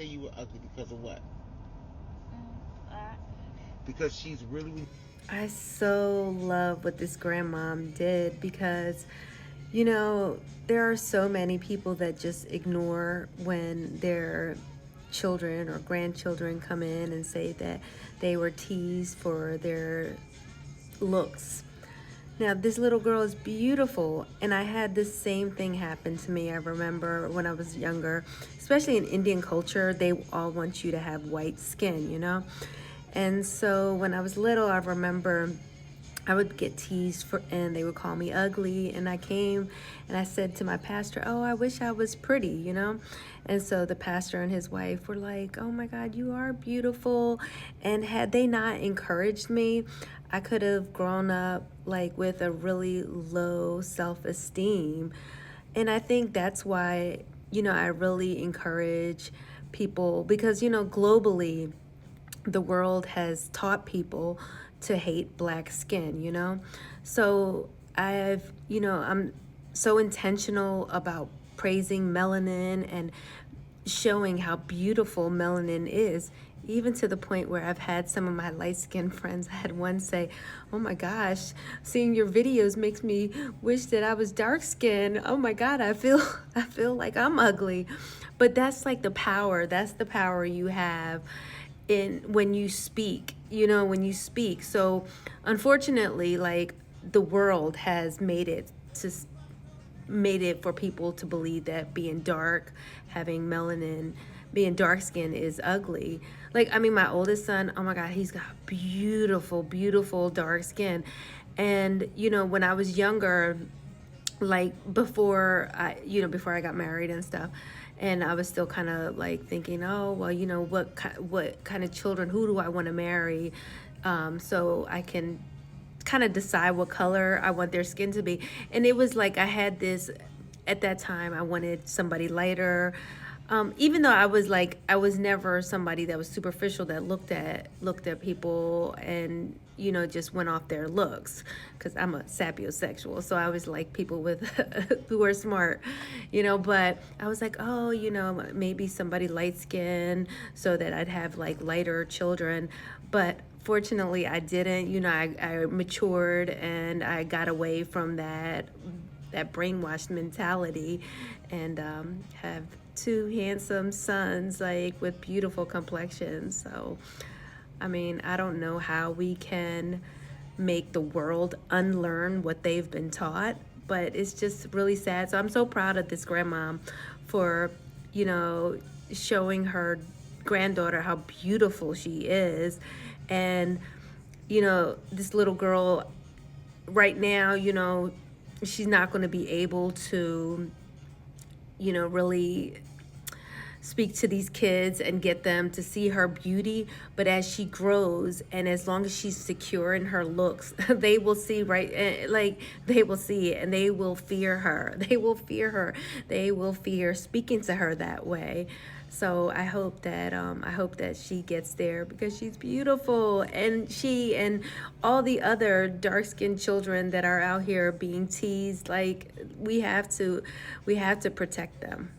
say you were ugly because of what? Uh, Because she's really. I so love what this grandmom did because, there are so many people that just ignore when their children or grandchildren come in and say that they were teased for their looks. Now, this little girl is beautiful, and I had the same thing happen to me. I remember when I was younger, especially in Indian culture, they all want you to have white skin. And so when I was little, I remember I would get teased for, and they would call me ugly. And I came and I said to my pastor, "Oh, I wish I was pretty." And so the pastor and his wife were like, "Oh my God, you are beautiful." And had they not encouraged me, I could have grown up like with a really low self-esteem. And I think that's why, I really encourage people because, globally, the world has taught people to hate black skin. So I'm so intentional about praising melanin and showing how beautiful melanin is, even to the point where I've had some of my light skinned friends. I had one say, "Oh my gosh, seeing your videos makes me wish that I was dark skinned. Oh my God, I feel like I'm ugly." But that's like the power. That's the power you have in when you speak. So unfortunately, like, the world has made it for people to believe that being dark, having melanin, being dark skin is ugly. Like, I mean, my oldest son, oh my God, he's got beautiful, beautiful dark skin. And, when I was younger, like before I got married and stuff, and I was still kind of like thinking, oh well, what kind of children, who do I want to marry, so I can kind of decide what color I want their skin to be. And it was like I had this, at that time I wanted somebody lighter. Even though I was never somebody that was superficial, that looked at people and just went off their looks, because I'm a sapiosexual, so I was like people with who are smart. But I was like, oh, maybe somebody light skinned so that I'd have like lighter children. But fortunately I didn't. I matured and I got away from that brainwashed mentality, and have two handsome sons, like with beautiful complexions. So, I mean, I don't know how we can make the world unlearn what they've been taught, but it's just really sad. So I'm so proud of this grandmom for, you know, showing her granddaughter how beautiful she is. And, this little girl right now, she's not going to be able to, really speak to these kids and get them to see her beauty. But as she grows, and as long as she's secure in her looks, they will see, right? Like, they will see it, and they will fear her. They will fear her. They will fear speaking to her that way. So I hope that she gets there, because she's beautiful, and she and all the other dark skinned children that are out here being teased, like, we have to protect them.